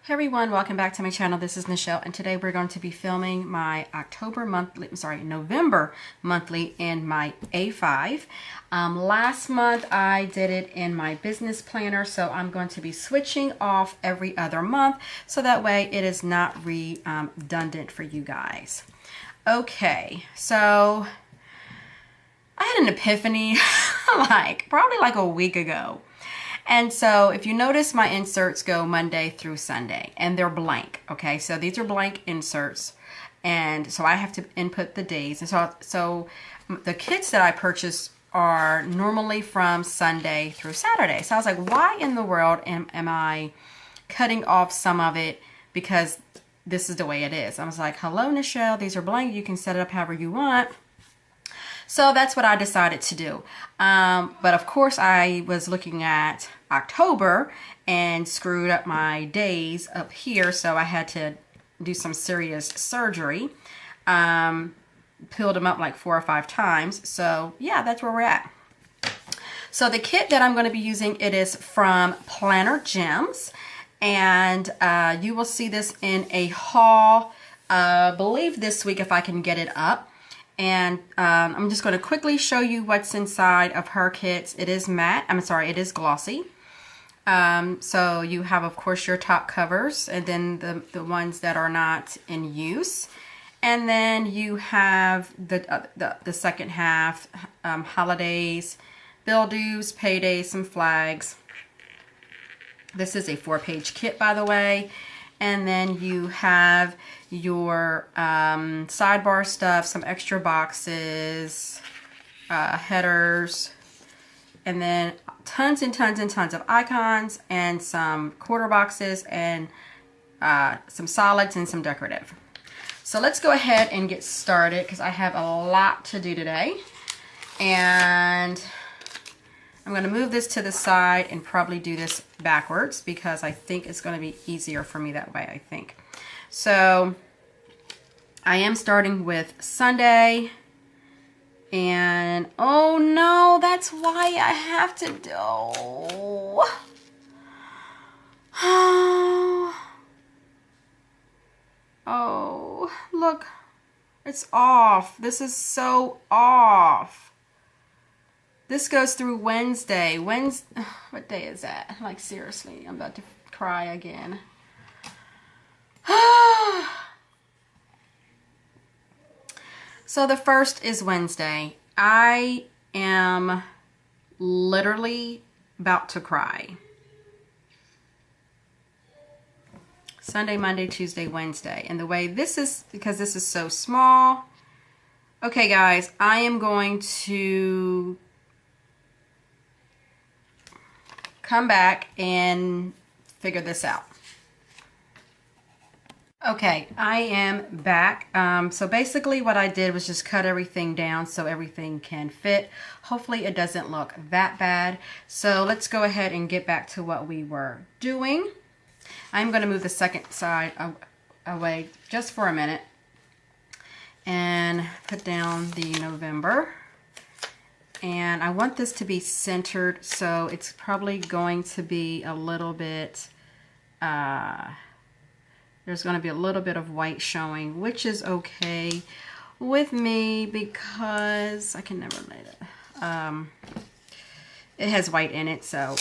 Hey everyone, welcome back to my channel. This is Nichelle, and today we're going to be filming my November monthly in my A5. Last month I did it in my business planner, so I'm going to be switching off every other month so that way it is not redundant for you guys. Okay, so I had an epiphany probably like a week ago. And so if you notice, my inserts go Monday through Sunday and they're blank. Okay, so these are blank inserts, and so I have to input the days. And so the kits that I purchased are normally from Sunday through Saturday. So I was like, why in the world am I cutting off some of it, because this is the way it is. I was like, hello Nichelle, these are blank, you can set it up however you want. So that's what I decided to do. But of course I was looking at October and screwed up my days up here, so I had to do some serious surgery. Peeled them up like 4 or 5 times. So yeah, that's where we're at. So the kit that I'm going to be using, it is from Planner Gems, and you will see this in a haul, I believe this week if I can get it up. And I'm just going to quickly show you what's inside of her kits. It is matte. It is glossy. So you have, of course, your top covers, and then the ones that are not in use. And then you have the second half, holidays, bill dues, paydays, some flags. This is a 4-page kit, by the way. And then you have your sidebar stuff, some extra boxes, headers, and then tons and tons and tons of icons, and some quarter boxes, and some solids and some decorative. So let's go ahead and get started, because I have a lot to do today. And I'm going to move this to the side and probably do this backwards, because I think it's going to be easier for me that way, I think. So I am starting with Sunday, and oh no, that's why I have to do. Oh, look, it's off. This is so off. This goes through Wednesday. What day is that? Like, seriously, I'm about to cry again. So the first is Wednesday. I am literally about to cry. Sunday, Monday, Tuesday, Wednesday. And the way this is, because this is so small. Okay, guys, I am going to come back and figure this out. Okay, I am back. So basically what I did was just cut everything down so everything can fit. Hopefully it doesn't look that bad. So let's go ahead and get back to what we were doing. I'm going to move the second side away just for a minute and put down the November. And I want this to be centered, so it's probably going to be a little bit, there's going to be a little bit of white showing, which is okay with me because I can never let it. It has white in it, so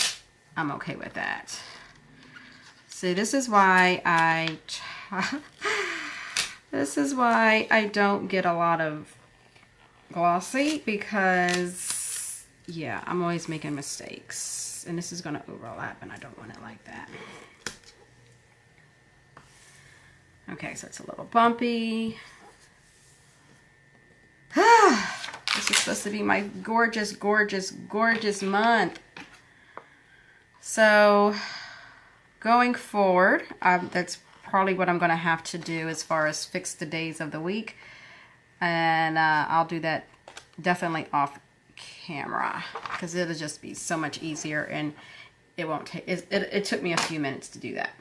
I'm okay with that. See, this is why I don't get a lot of glossy, because yeah, I'm always making mistakes, and this is going to overlap, and I don't want it like that. Okay, so it's a little bumpy. This is supposed to be my gorgeous, gorgeous, gorgeous month. So going forward, that's probably what I'm going to have to do as far as fix the days of the week. And I'll do that definitely off camera, because it'll just be so much easier, and it won't take, it took me a few minutes to do that.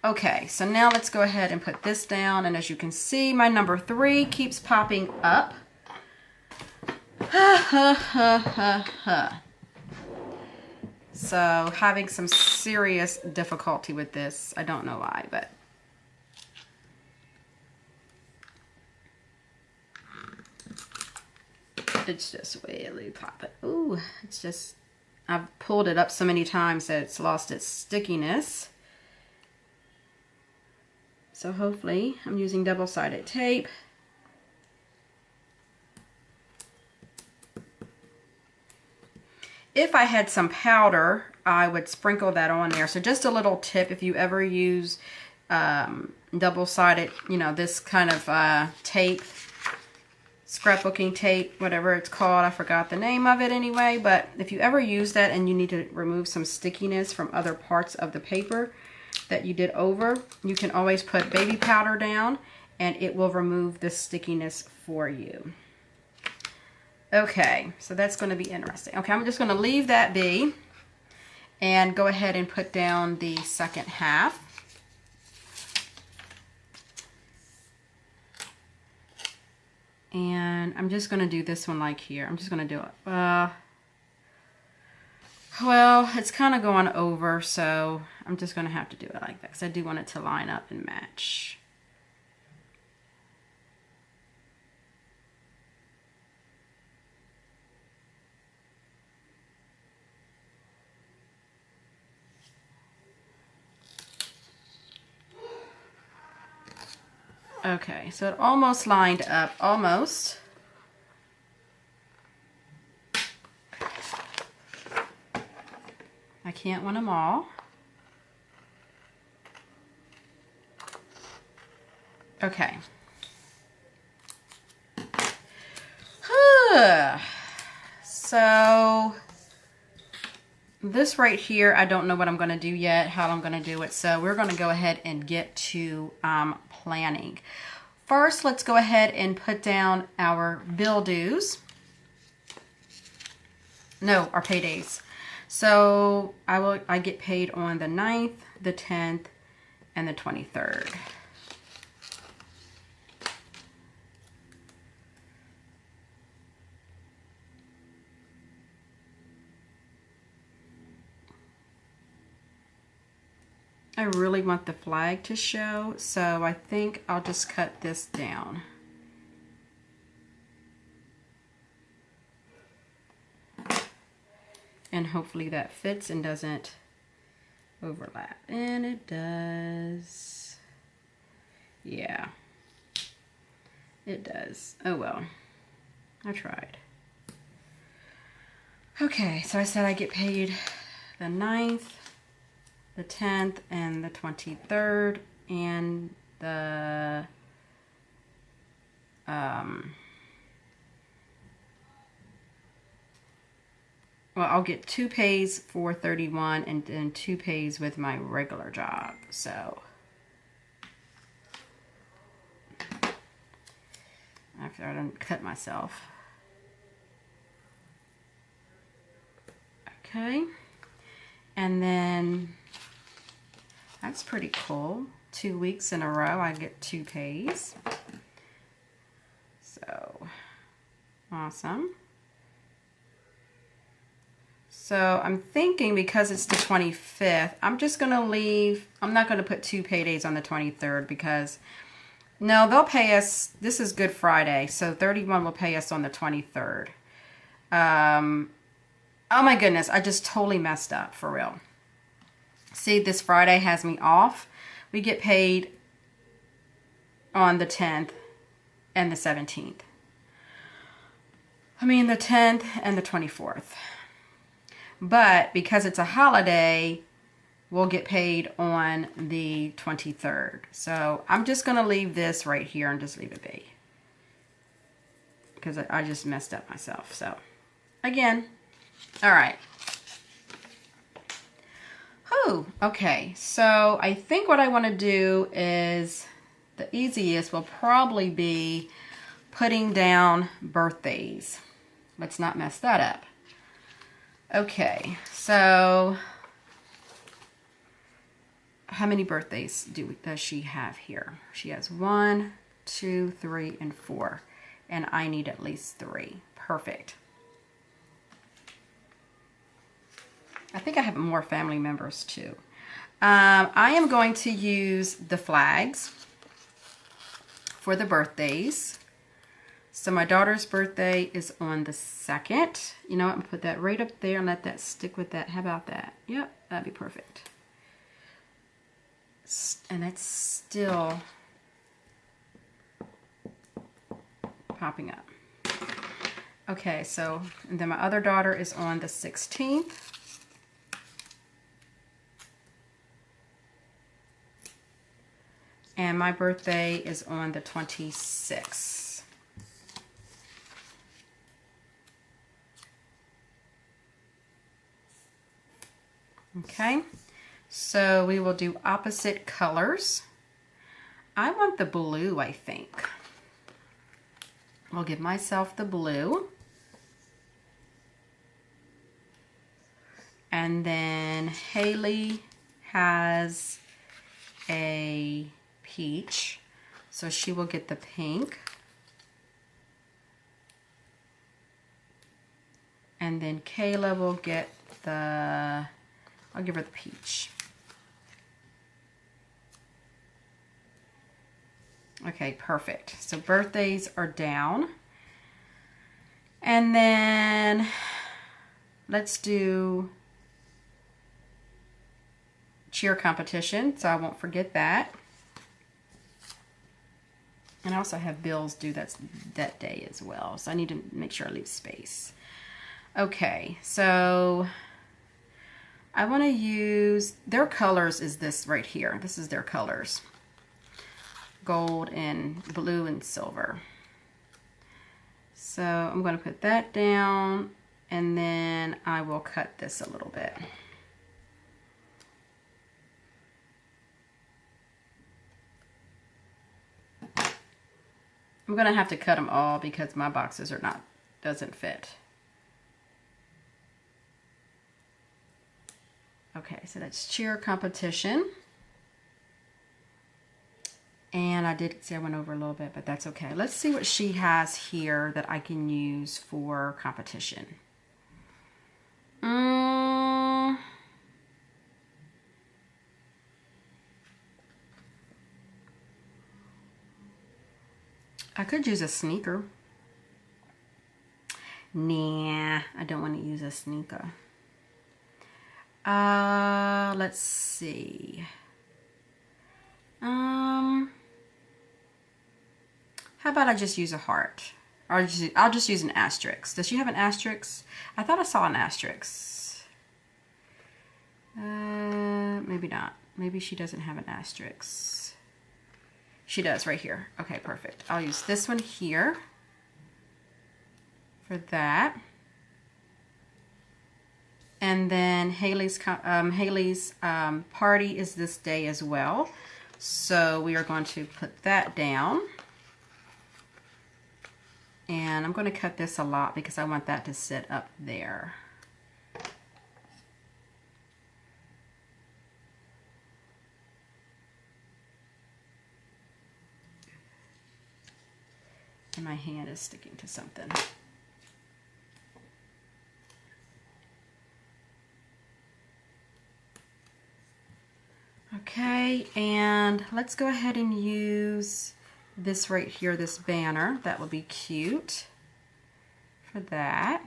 Okay, so now let's go ahead and put this down, and as you can see, my number 3 keeps popping up. So having some serious difficulty with this. I don't know why, but it's just really popping. Ooh, it's just, I've pulled it up so many times that it's lost its stickiness. So hopefully, I'm using double-sided tape. If I had some powder, I would sprinkle that on there. So just a little tip, if you ever use double-sided, you know, this kind of tape, scrapbooking tape, whatever it's called, I forgot the name of it anyway, but if you ever use that and you need to remove some stickiness from other parts of the paper that you did over, you can always put baby powder down and it will remove the stickiness for you. Okay, so that's going to be interesting. Okay, I'm just going to leave that be and go ahead and put down the second half. And I'm just going to do this one like here. I'm just going to do it. Well, it's kind of going over, so I'm just going to have to do it like that because I do want it to line up and match. Okay, so it almost lined up, almost. I can't win them all. Okay. So this right here, I don't know what I'm going to do yet, how I'm going to do it. So we're going to go ahead and get to planning. First, let's go ahead and put down our bill dues. No, our paydays. So I get paid on the 9th, the 10th, and the 23rd. I really want the flag to show, so I think I'll just cut this down. And hopefully that fits and doesn't overlap. And it does. Yeah, it does. Oh well, I tried. Okay, so I said I get paid the 9th, the 10th, and the 23rd, and the well, I'll get 2 pays for 31 and then 2 pays with my regular job. So after I done cut myself. Okay, and then that's pretty cool. 2 weeks in a row I get 2 pays. So awesome. So I'm thinking because it's the 25th, I'm just going to leave, I'm not going to put 2 paydays on the 23rd because, no, they'll pay us, this is Good Friday, so 31 will pay us on the 23rd. Oh my goodness, I just totally messed up, for real. See, this Friday has me off. We get paid on the 10th and the 17th. I mean the 10th and the 24th. But because it's a holiday, we'll get paid on the 23rd. So I'm just going to leave this right here and just leave it be. Because I just messed up myself. So, again. Alright. Whew. Okay. So I think what I want to do is, the easiest will probably be putting down birthdays. Let's not mess that up. Okay, so how many birthdays does she have here? She has 1, 2, 3, and 4, and I need at least 3. Perfect. I think I have more family members too. I am going to use the flags for the birthdays. So my daughter's birthday is on the 2nd. You know what, I'm gonna put that right up there and let that stick with that. How about that? Yep, that'd be perfect. And it's still popping up. Okay, so, and then my other daughter is on the 16th. And my birthday is on the 26th. Okay, so we will do opposite colors. I want the blue, I think. I'll give myself the blue. And then Haley has a peach, so she will get the pink. And then Kayla will get the, I'll give her the peach. Okay, perfect. So birthdays are down. And then let's do cheer competition, so I won't forget that. And I also have bills due that day as well, so I need to make sure I leave space. Okay, so I want to use, their colors is this right here. This is their colors. Gold and blue and silver. So I'm going to put that down, and then I will cut this a little bit. I'm going to have to cut them all because my boxes are not, doesn't fit. Okay, so that's cheer competition. And I did say I went over a little bit, but that's okay. Let's see what she has here that I can use for competition. I could use a sneaker. Nah, I don't want to use a sneaker. Let's see. How about I just use a heart? Or I'll just use an asterisk. Does she have an asterisk? I thought I saw an asterisk. Maybe not. Maybe she doesn't have an asterisk. She does right here. Okay, perfect. I'll use this one here for that. And then Haley's party is this day as well. So we are going to put that down. And I'm going to cut this a lot because I want that to sit up there. And my hand is sticking to something. Okay, and let's go ahead and use this right here, this banner. That will be cute for that.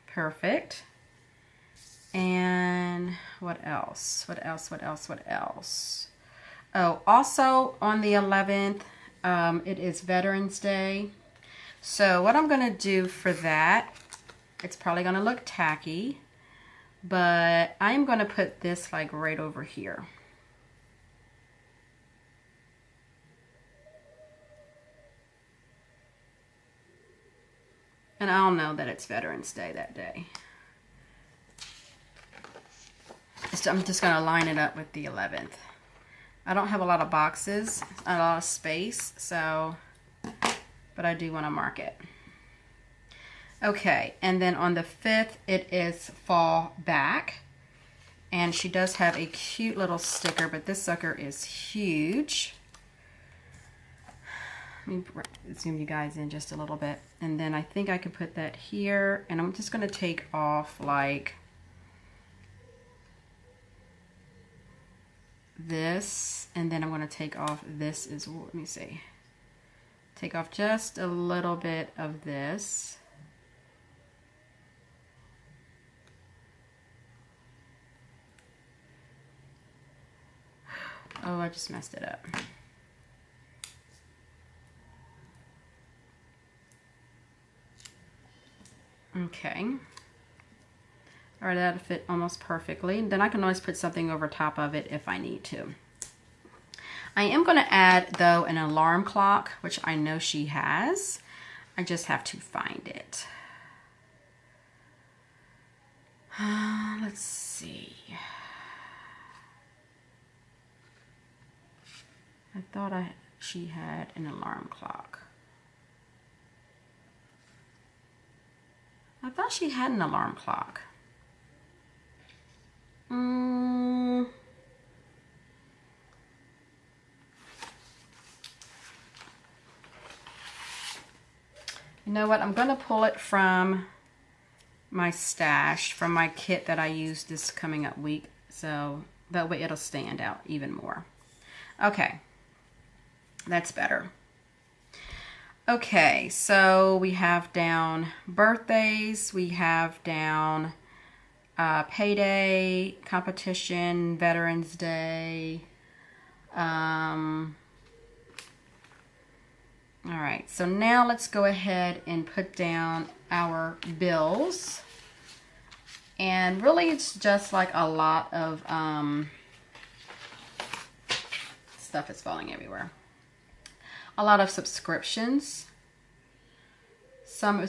Perfect. And what else? What else? What else? What else? Oh, also on the 11th, it is Veterans Day. So what I'm going to do for that, it's probably going to look tacky, but I'm going to put this like right over here. And I'll know that it's Veterans Day that day. So I'm just going to line it up with the 11th. I don't have a lot of boxes, a lot of space, so, but I do want to mark it. Okay, and then on the 5th, it is Fall Back. And she does have a cute little sticker, but this sucker is huge. Let me zoom you guys in just a little bit. And then I think I could put that here, and I'm just going to take off like this, and then I'm going to take off this as well. Let me see. Take off just a little bit of this. Oh, I just messed it up. Okay. All right, that'll fit almost perfectly. And then I can always put something over top of it if I need to. I am going to add, though, an alarm clock, which I know she has. I just have to find it. Let's see. I thought she had an alarm clock. I thought she had an alarm clock. You know what? I'm going to pull it from my stash, from my kit that I used this coming up week. So that way it'll stand out even more. Okay. That's better. Okay, so we have down birthdays, we have down payday, competition, Veterans Day. All right, so now let's go ahead and put down our bills. And really it's just like a lot of stuff is falling everywhere. A lot of subscriptions. Some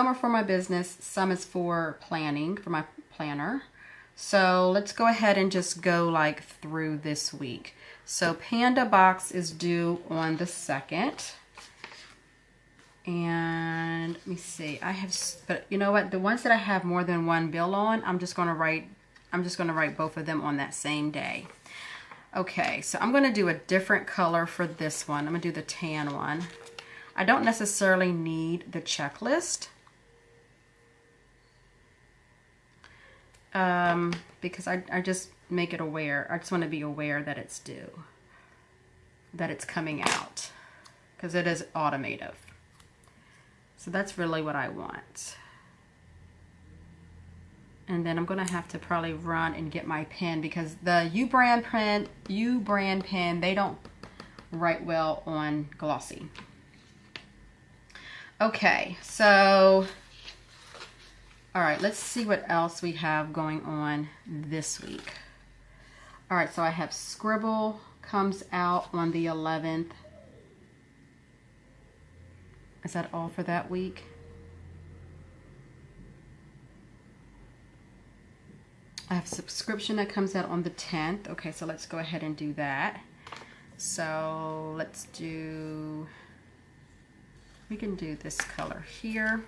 are for my business, some is for planning, for my planner. So let's go ahead and just go like through this week. So Panda Box is due on the 2nd. And let me see, but you know what? The ones that I have more than one bill on, I'm just gonna write both of them on that same day. Okay, so I'm going to do a different color for this one. I'm going to do the tan one. I don't necessarily need the checklist because I just make it aware. I just want to be aware that it's due, that it's coming out, because it is automotive. So that's really what I want. And then I'm going to have to probably run and get my pen, because the U brand pen, they don't write well on glossy. Okay, so, all right, let's see what else we have going on this week. All right, so I have Scribble comes out on the 11th. Is that all for that week? I have subscription that comes out on the 10th. Okay, so let's go ahead and do that. So let's do, we can do this color here.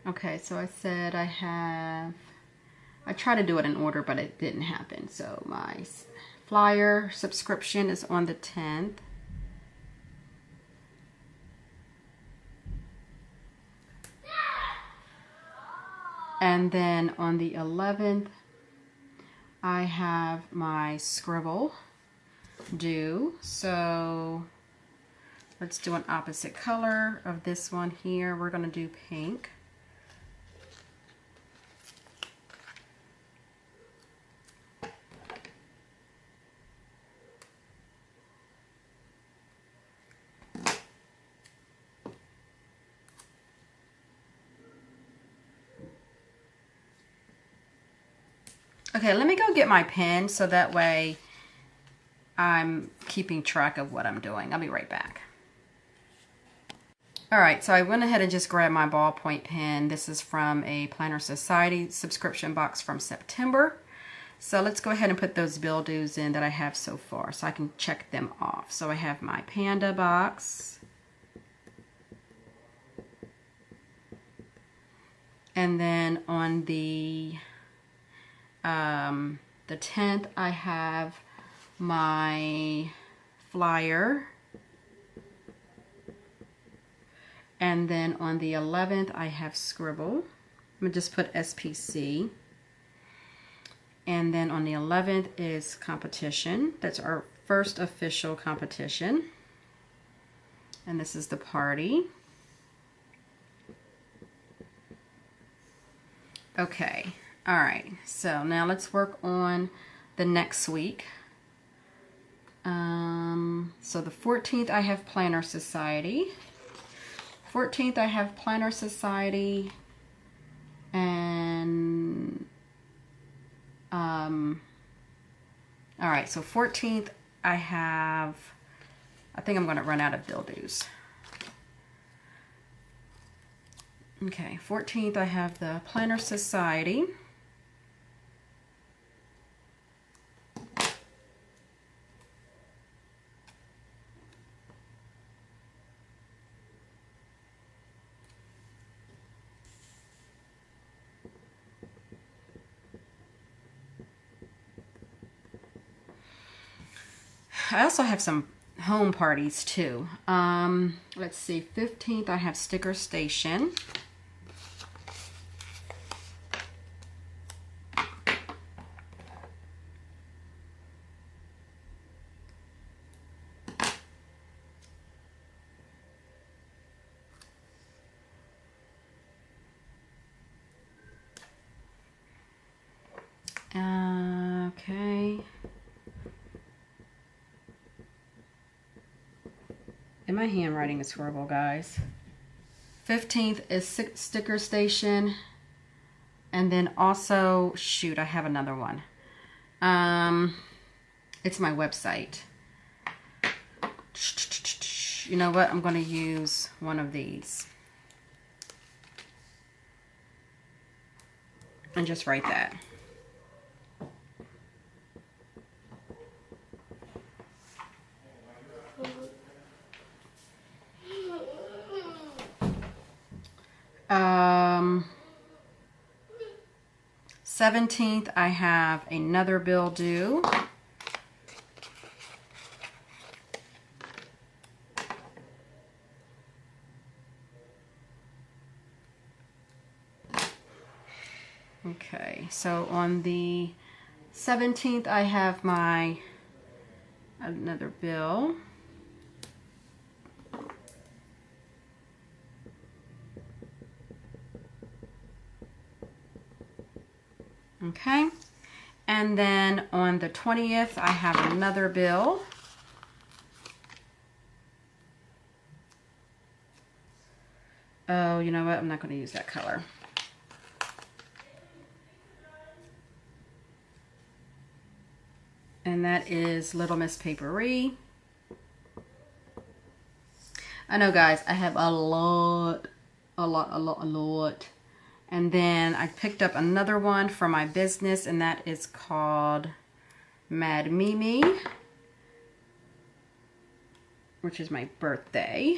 Okay, so I said I try to do it in order, but it didn't happen. So my flyer subscription is on the 10th. And then on the 11th, I have my Scribble due. So let's do an opposite color of this one here. We're going to do pink. Okay, let me go get my pen so that way I'm keeping track of what I'm doing. I'll be right back. All right, so I went ahead and just grabbed my ballpoint pen. This is from a Planner Society subscription box from September. So let's go ahead and put those bill dues in that I have so far so I can check them off. So I have my Panda box. And then on the 10th, I have my flyer. And then on the 11th, I have scribble. I'm going to just put SPC. And then on the 11th is competition. That's our first official competition. And this is the party. Okay, all right, so now let's work on the next week. So the 14th I have Planner Society. 14th I have Planner Society, and all right, so 14th I think I'm going to run out of bill dues. Okay, 14th I have the Planner Society. I also have some home parties too. Let's see, 15th I have Sticker Station. Okay. And my handwriting is horrible, guys. 15th is Sticker Station. And then also, shoot, I have another one. It's my website. You know what? I'm going to use one of these. And just write that. Um, 17th, I have another bill due. Okay, so on the 17th, I have my another bill. Okay, and then on the 20th, I have another bill. Oh, you know what? I'm not going to use that color. And that is Little Miss Papery. I know, guys, I have a lot. And then I picked up another one for my business, and that is called Mad Mimi, which is my birthday.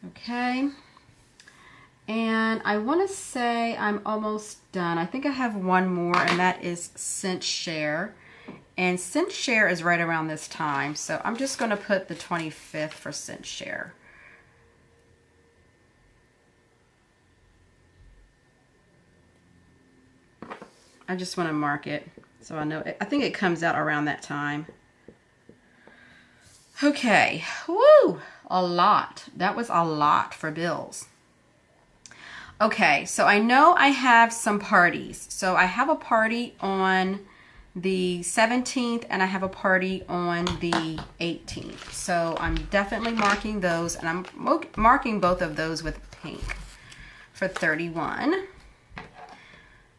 Okay. And I want to say I'm almost done. I think I have one more, and that is Scent Share. And Scent Share is right around this time, so I'm just going to put the 25th for Scent Share. I just want to mark it so I know. I think it comes out around that time. Okay, woo, a lot. That was a lot for bills. Okay, so I know I have some parties. So I have a party on the 17th and I have a party on the 18th. So I'm definitely marking those, and I'm marking both of those with pink for 31.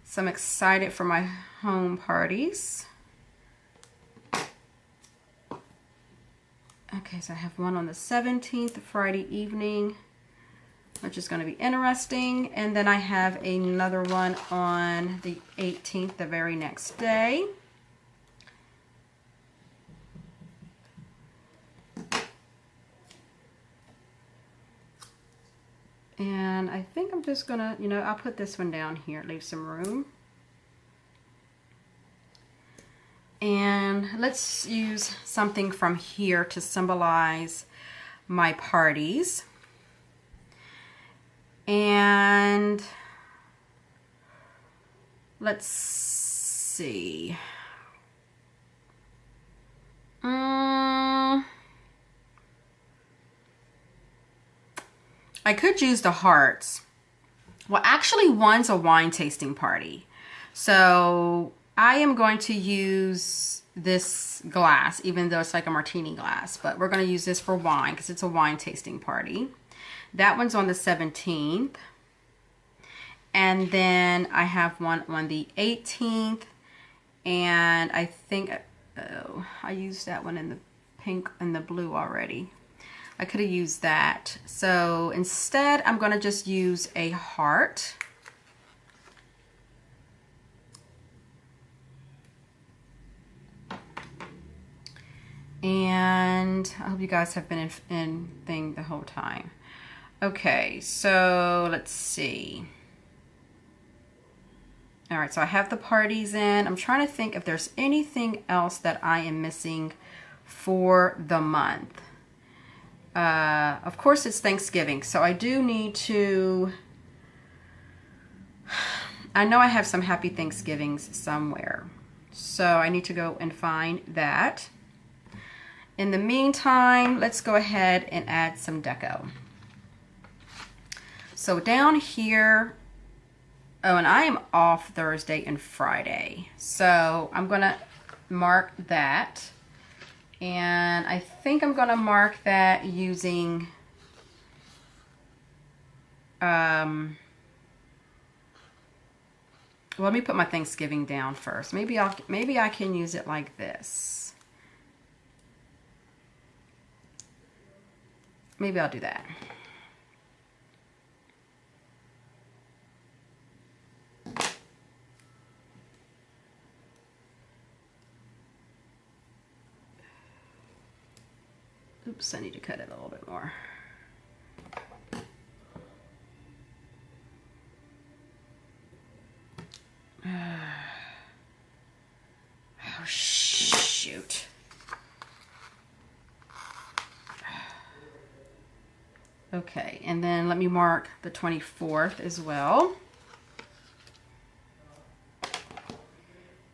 So I'm excited for my home parties. Okay, so I have one on the 17th, Friday evening, which is going to be interesting. And then I have another one on the 18th, the very next day. And I think I'm just gonna, you know, I'll put this one down here, leave some room. And let's use something from here to symbolize my parties. And let's see. I could use the hearts. Well, actually one's a wine tasting party. So I am going to use this glass, even though it's like a martini glass, but we're going to use this for wine because it's a wine tasting party. That one's on the 17th. And then I have one on the 18th. And I think, oh, I used that one in the pink and the blue already. I could have used that. So instead, I'm going to just use a heart. And I hope you guys have been in thing the whole time. Okay, so let's see. All right, so I have the parties in. I'm trying to think if there's anything else that I am missing for the month. Of course, it's Thanksgiving, so I do need to... I know I have some Happy Thanksgivings somewhere, so I need to go and find that. In the meantime, let's go ahead and add some deco. So down here, oh, and I am off Thursday and Friday, so I'm gonna mark that. And I think I'm gonna mark that using let me put my Thanksgiving down first. Maybe I can use it like this. Maybe I'll do that. Oops, I need to cut it a little bit more. Oh, shoot. Okay, and then let me mark the 24th as well.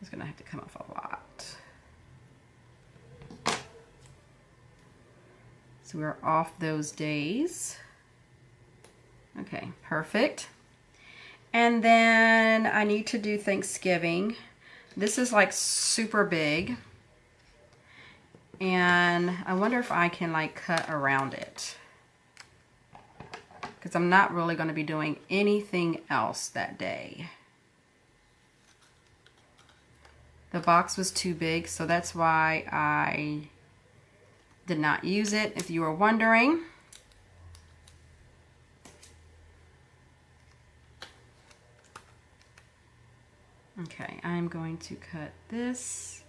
It's gonna have to come off a lot. So we're off those days. Okay, perfect. And then I need to do Thanksgiving. This is like super big. And I wonder if I can like cut around it, because I'm not really going to be doing anything else that day. The box was too big, so that's why I did not use it, if you were wondering. Okay, I'm going to cut this.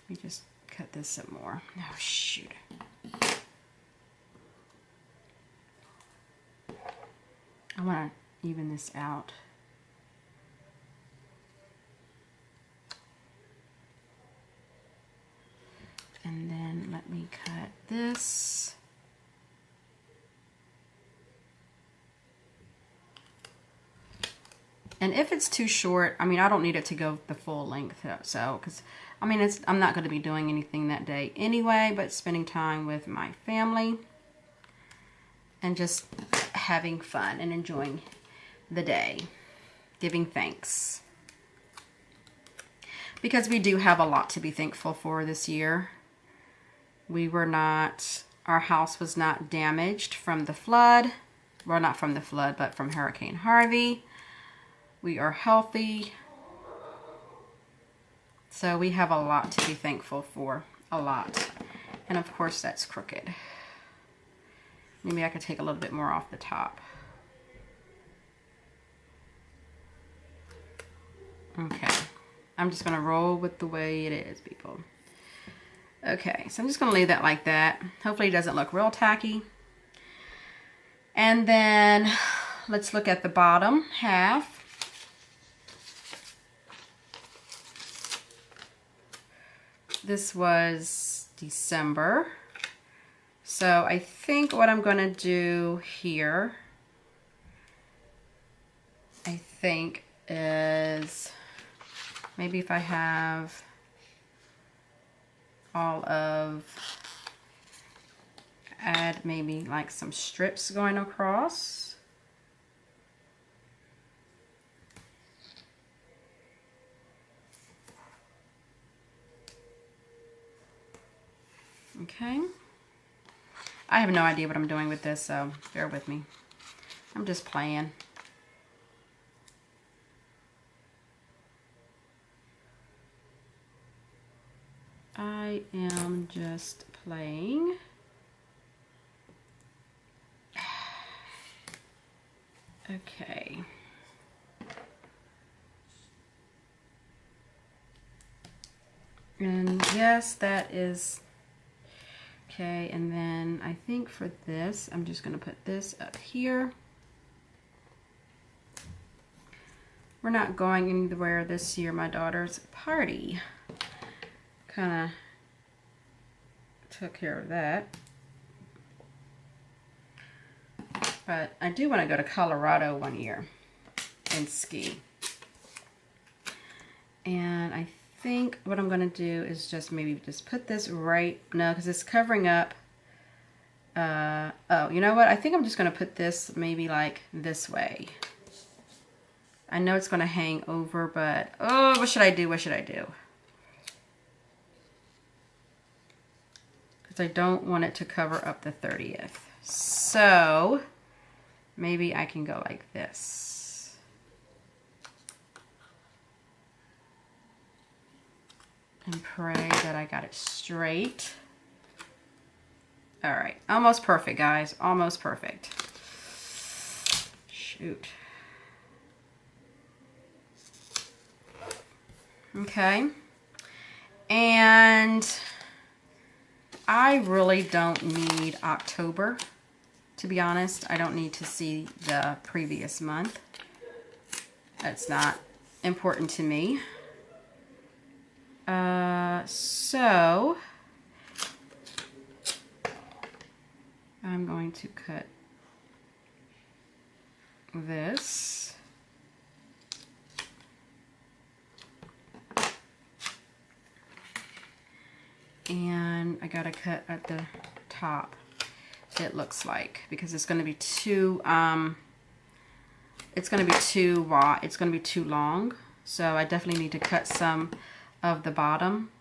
Let me just cut this some more. Oh, shoot. I want to even this out. And then let me cut this. And if it's too short, I mean, I don't need it to go the full length, so, because, I mean, I'm not going to be doing anything that day anyway, but spending time with my family and just having fun and enjoying the day, giving thanks. Because we do have a lot to be thankful for this year. We were not, our house was not damaged from the flood. Well, not from the flood, but from Hurricane Harvey. We are healthy. So we have a lot to be thankful for, a lot. And of course that's crooked. Maybe I could take a little bit more off the top. Okay, I'm just gonna roll with the way it is, people. Okay, so I'm just going to leave that like that. Hopefully it doesn't look real tacky. And then let's look at the bottom half. This was December. So I think what I'm going to do here, I think, is maybe if I have all of, add maybe like some strips going across. Okay. I have no idea what I'm doing with this, so bear with me. I'm just playing. I am just playing. Okay. And yes, that is okay. And then I think for this, I'm just going to put this up here. We're not going anywhere this year. My daughter's party kind of took care of that. But I do want to go to Colorado one year and ski. And I think what I'm going to do is just maybe just put this right, no, because it's covering up. Oh, you know what? I think I'm just going to put this maybe like this way. I know it's going to hang over, but oh, what should I do? What should I do? I don't want it to cover up the 30th. So maybe I can go like this. And pray that I got it straight. All right, almost perfect, guys, almost perfect. Shoot. Okay, and I really don't need October, to be honest. I don't need to see the previous month. That's not important to me. So I'm going to cut this. And I gotta cut at the top, it looks like, because it's gonna be too it's gonna be too long. So I definitely need to cut some of the bottom.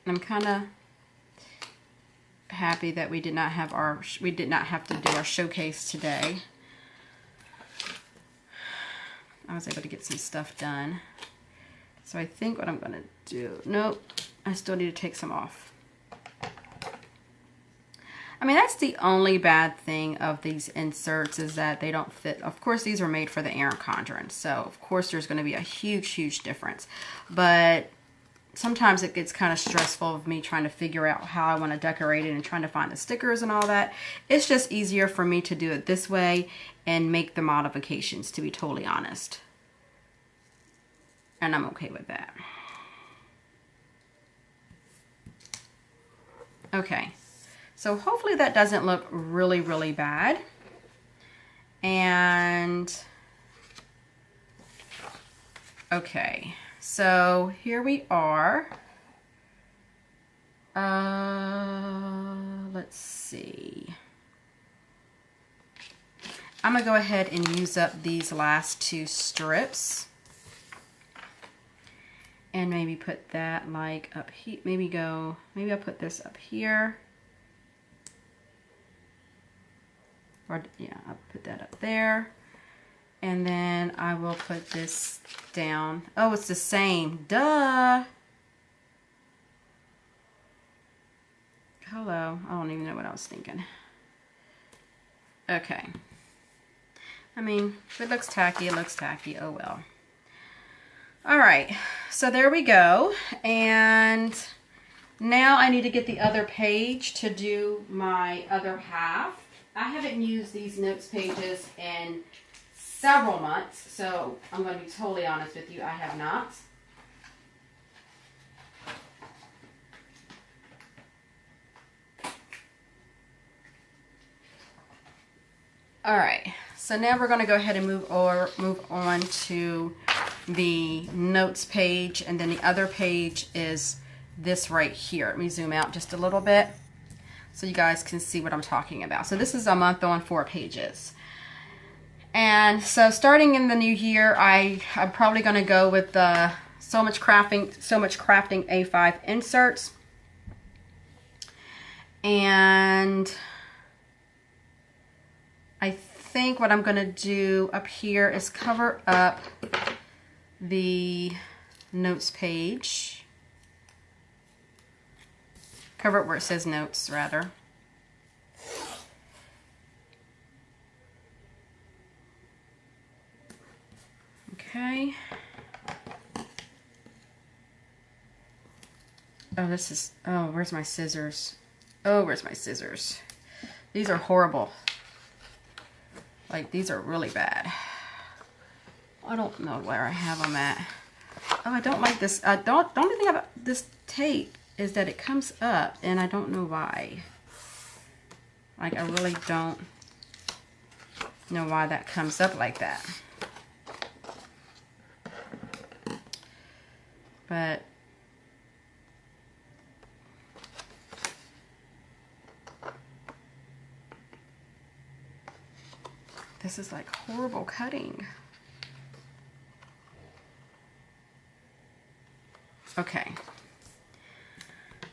I'm kind of happy that we did not have to do our showcase today. I was able to get some stuff done. So I think what I'm going to do, nope, I still need to take some off. I mean, that's the only bad thing of these inserts, is that they don't fit. Of course, these were made for the Erin Condren, so of course there's going to be a huge difference. But sometimes it gets kind of stressful of me trying to figure out how I want to decorate it and trying to find the stickers and all that. It's just easier for me to do it this way and make the modifications, to be totally honest. And I'm okay with that. Okay, so hopefully that doesn't look really bad. And okay, so here we are. Let's see. I'm gonna go ahead and use up these last two strips. And maybe put that like up here. Maybe I'll put this up here. Or yeah, I'll put that up there. And then I will put this down. Oh, it's the same. Duh. Hello. I don't even know what I was thinking. Okay. I mean, if it looks tacky, it looks tacky. Oh well. All right, so there we go. And now I need to get the other page to do my other half. I haven't used these notes pages in several months, so I'm going to be totally honest with you, I have not. All right, so now we're going to go ahead and move on to the notes page, and then the other page is this right here. Let me zoom out just a little bit so you guys can see what I'm talking about. So this is a month on 4 pages. And so starting in the new year, I'm probably going to go with the So Much Crafting A5 inserts. And I think what I'm going to do up here is cover up the notes page. Cover it where it says notes, rather. Okay. Oh, this is, oh, where's my scissors? Oh, where's my scissors? These are horrible. Like, these are really bad. I don't know where I have them at. Oh, I don't like this. The only thing about this tape is that it comes up, and I don't know why. Like, I really don't know why that comes up like that. But this is like horrible cutting. Okay.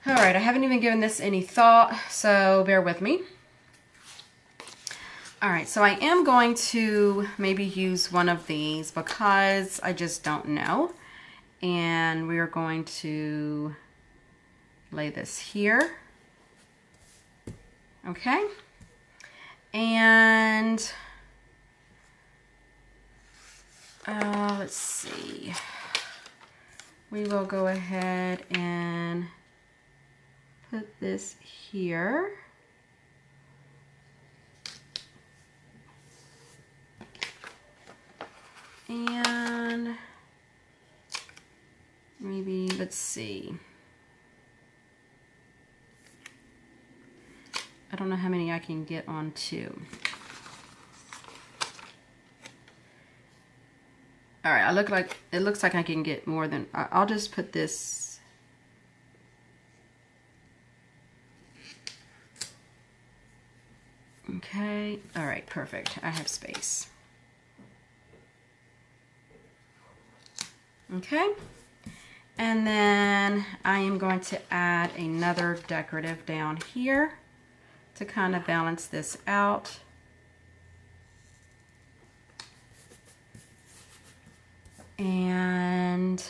All right, I haven't even given this any thought, so bear with me. All right, so I am going to maybe use one of these because I just don't know. And we are going to lay this here. Okay. And let's see. We will go ahead and put this here. And maybe, let's see. I don't know how many I can get on two. All right, it looks like I can get more than, I'll just put this. Okay, all right, perfect. I have space. Okay, and then I am going to add another decorative down here to kind of balance this out. And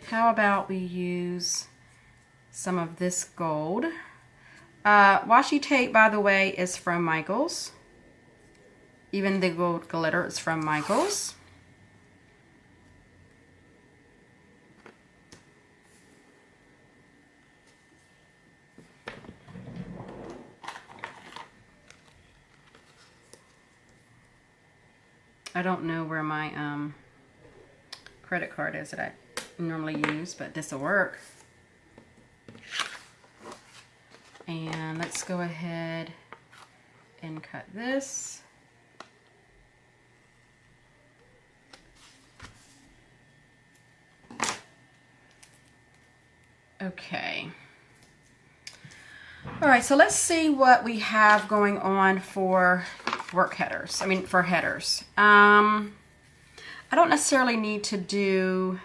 how about we use some of this gold? Washi tape, by the way, is from Michaels. Even the gold glitter is from Michaels. I don't know where my credit card is that I normally use, but this will work. And let's go ahead and cut this. Okay. All right, so let's see what we have going on for work headers. I mean, for headers. I don't necessarily need to do,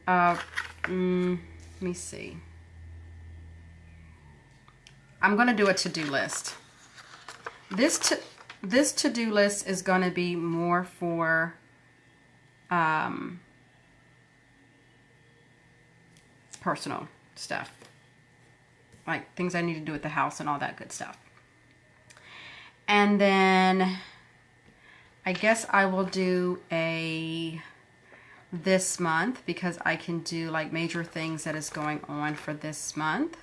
let me see. I'm going to do a to-do list. This to-do list is going to be more for personal stuff, like things I need to do at the house and all that good stuff. And then I guess I will do a this month because I can do like major things that is going on for this month.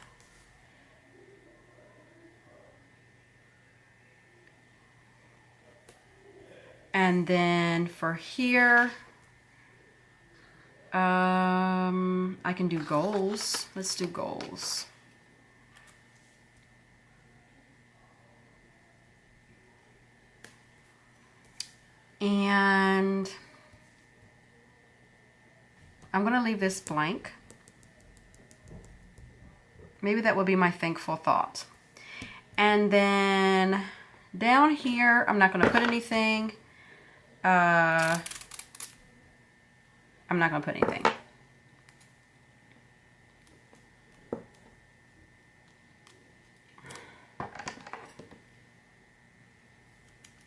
And then for here, I can do goals. Let's do goals. And I'm going to leave this blank. Maybe that will be my thankful thought. And then down here, I'm not going to put anything. I'm not going to put anything.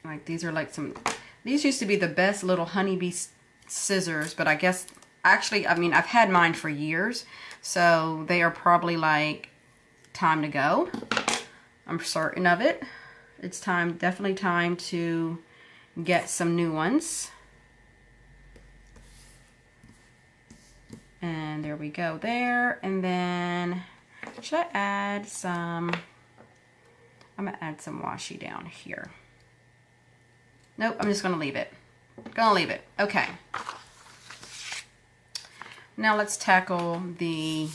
Like these are like some, these used to be the best little honeybee scissors, but I guess, actually, I mean, I've had mine for years, so they are probably like time to go. I'm certain of it. It's time, definitely time to get some new ones. And there we go there. And then should I add some, I'm gonna add some washi down here. Nope, I'm just gonna leave it. Gonna leave it. Okay. Now let's tackle the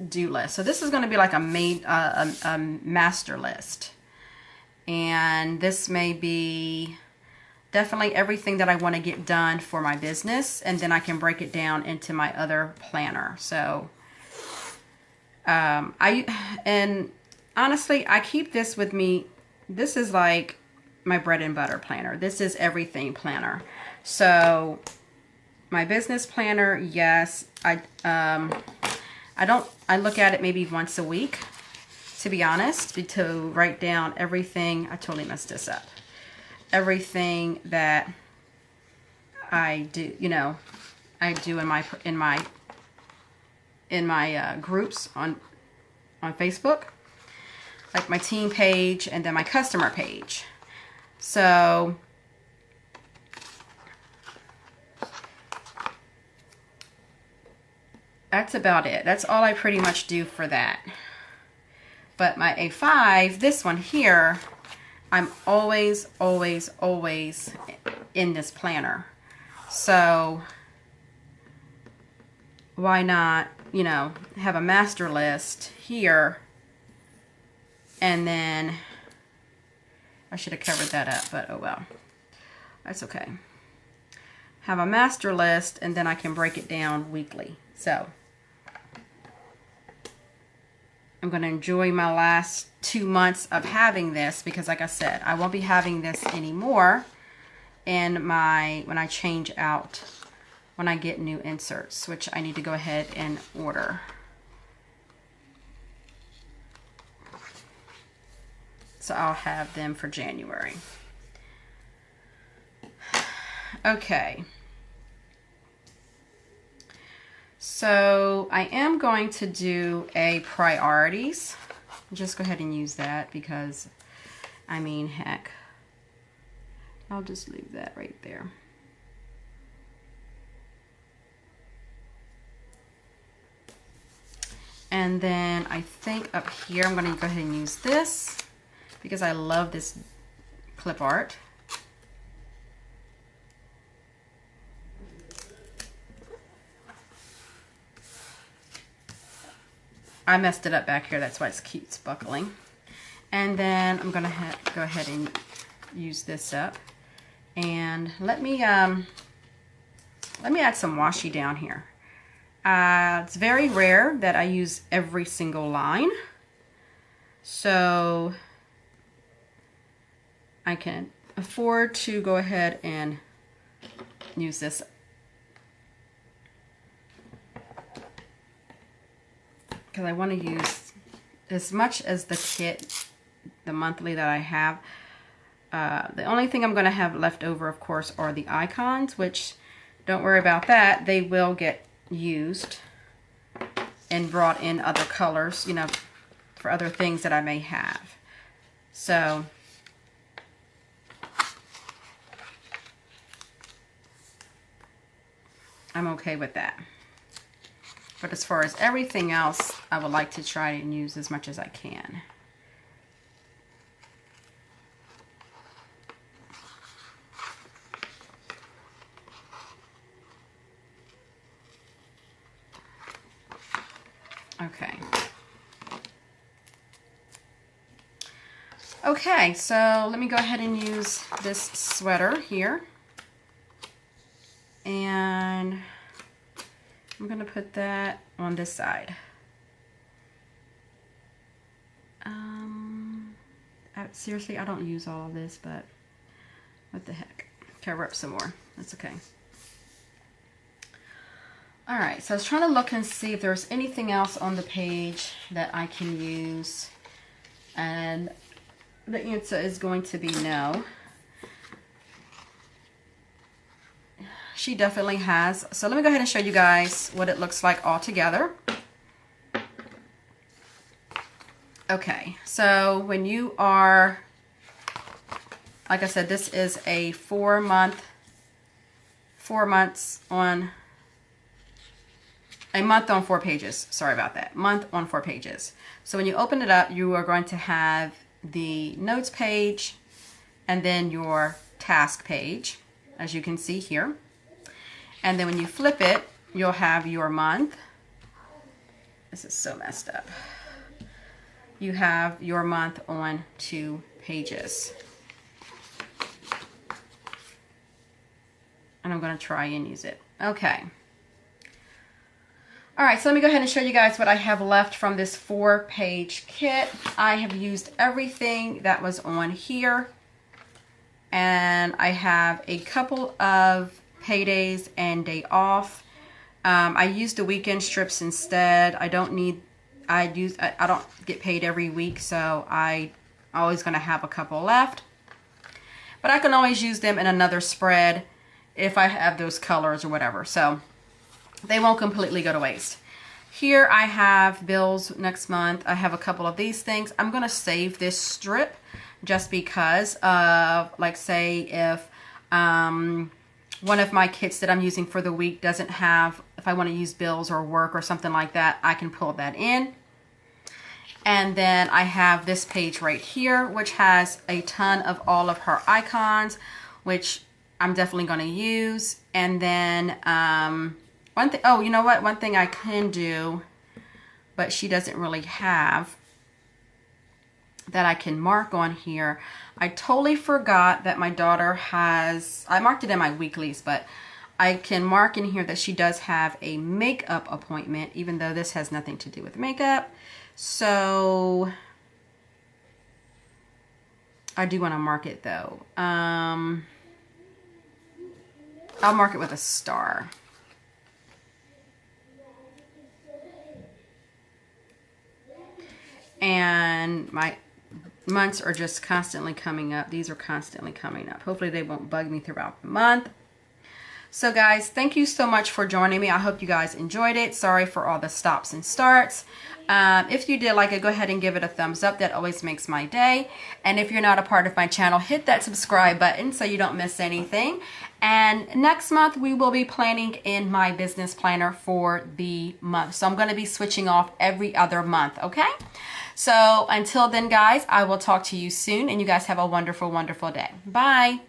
do list. So this is gonna be like a master list. And this may be definitely everything that I want to get done for my business, and then I can break it down into my other planner. So and honestly, I keep this with me. This is like my bread and butter planner. This is everything planner. So my business planner, yes, I look at it maybe once a week, to be honest, to write down everything. I totally messed this up. Everything that I do, you know, I do in my groups on Facebook, like my team page and then my customer page. So that's about it. That's all I pretty much do for that. But my A5, this one here, I'm always, always, always in this planner. So why not, you know, have a master list here, and then I should have covered that up, but oh well, that's okay. Have a master list, and then I can break it down weekly. So I'm going to enjoy my last 2 months of having this, because like I said, I won't be having this anymore in my, when I change out, when I get new inserts, which I need to go ahead and order. So I'll have them for January. Okay. So I am going to do a priorities. Just go ahead and use that because, I mean, heck, I'll just leave that right there. And then I think up here, I'm going to go ahead and use this because I love this clip art. I messed it up back here, that's why it keeps buckling. And then I'm gonna go ahead and use this up. And let me add some washi down here. It's very rare that I use every single line, so I can afford to go ahead and use this. Because I want to use as much as the kit, the monthly that I have. The only thing I'm going to have left over, of course, are the icons, which don't worry about that. They will get used and brought in other colors, you know, for other things that I may have. So I'm okay with that. But as far as everything else, I would like to try and use as much as I can. Okay. Okay, so let me go ahead and use this sweater here. And I'm going to put that on this side. Seriously, I don't use all of this, but what the heck. Cover up some more. That's okay. Alright, so I was trying to look and see if there's anything else on the page that I can use. And the answer is going to be no. She definitely has. So let me go ahead and show you guys what it looks like all together. Okay, so when you are, like I said, this is a 4 months on, a month on 4 pages. Sorry about that. Month on 4 pages. So when you open it up, you are going to have the notes page and then your task page, as you can see here. And then when you flip it, you'll have your month. This is so messed up. You have your month on 2 pages. And I'm going to try and use it. Okay. Alright, so let me go ahead and show you guys what I have left from this 4-page kit. I have used everything that was on here. And I have a couple of paydays and day off. I used the weekend strips instead. I don't get paid every week, so I always going to have a couple left. But I can always use them in another spread if I have those colors or whatever. So they won't completely go to waste. Here I have bills next month. I have a couple of these things. I'm going to save this strip just because of, like, say if one of my kits that I'm using for the week doesn't have, if I want to use bills or work or something like that, I can pull that in. And then I have this page right here, which has a ton of all of her icons, which I'm definitely going to use. And then one thing, oh, you know what? One thing I can do, but she doesn't really have, that I can mark on here. I totally forgot that my daughter has, I marked it in my weeklies, but I can mark in here that she does have a makeup appointment, even though this has nothing to do with makeup. So I do want to mark it though. I'll mark it with a star. And my months are just constantly coming up. These are constantly coming up. Hopefully they won't bug me throughout the month. So guys, thank you so much for joining me. I hope you guys enjoyed it. Sorry for all the stops and starts. If you did like it, go ahead and give it a thumbs up. That always makes my day. And if you're not a part of my channel, hit that subscribe button so you don't miss anything. And next month, we will be planning in my business planner for the month. So I'm going to be switching off every other month, okay? So until then, guys, I will talk to you soon. And you guys have a wonderful, wonderful day. Bye.